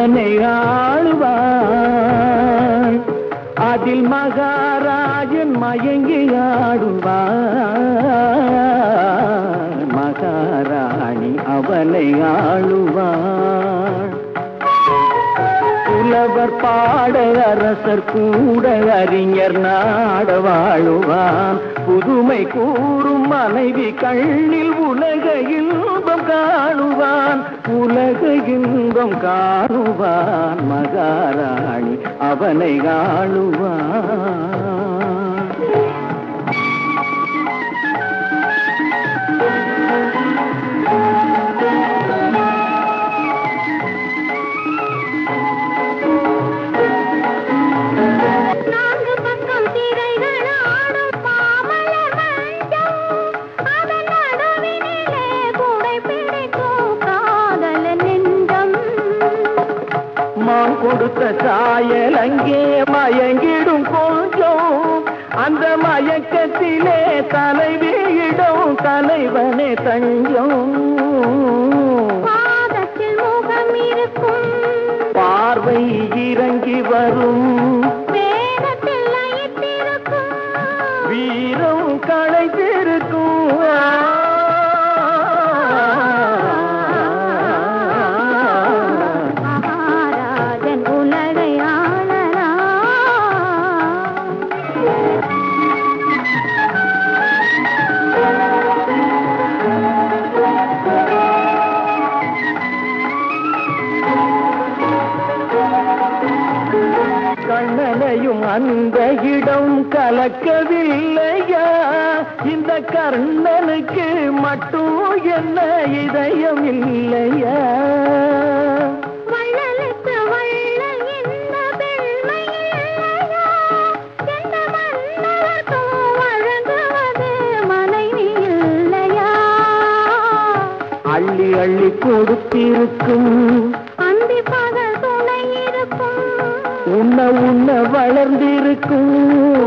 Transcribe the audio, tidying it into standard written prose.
அவனை ஆளுவான். அதில் மகாராஜன் மயங்கி ஆடுவான். மகாராணி அவனை ஆளுவான். புலவர் பாட அரசர் கூட அறிஞர் நாட வாழுவான். புதுமை கூறும் மனைவி கண்ணில் உலக இன்பம் காணுவான். உலக இன்பம் காணுவான். மகாராணி அவனை ஆளுவான். கொடுத்த சாயல் அங்கே மயங்கிடும் கொஞ்சம். அந்த மயக்கத்திலே தலைவியிடம் தலைவனே தஞ்சம். பாதத்தில் முகம் இருக்கும். பார்வை இறங்கி வரும். வேகத்தில் லயித்திருக்கும். வீரம் களைத்திருக்கும். கண்ணனையும் அந்த இடம் கலக்கவில்லையா? இந்த கர்ணனுக்கு மட்டும் என்ன இதயம் இல்லையா? வள்ளலுக்கு வள்ளல் என்ன பெருமை இல்லையா? எந்த மன்னருக்கும் வழங்குவது மனைவி இல்லையா? அள்ளி அள்ளி கொடுத்திருக்கும். அந்தி பகல் துணை இருக்கும். உன்ன உன்ன வளர்ந்திருக்கும்.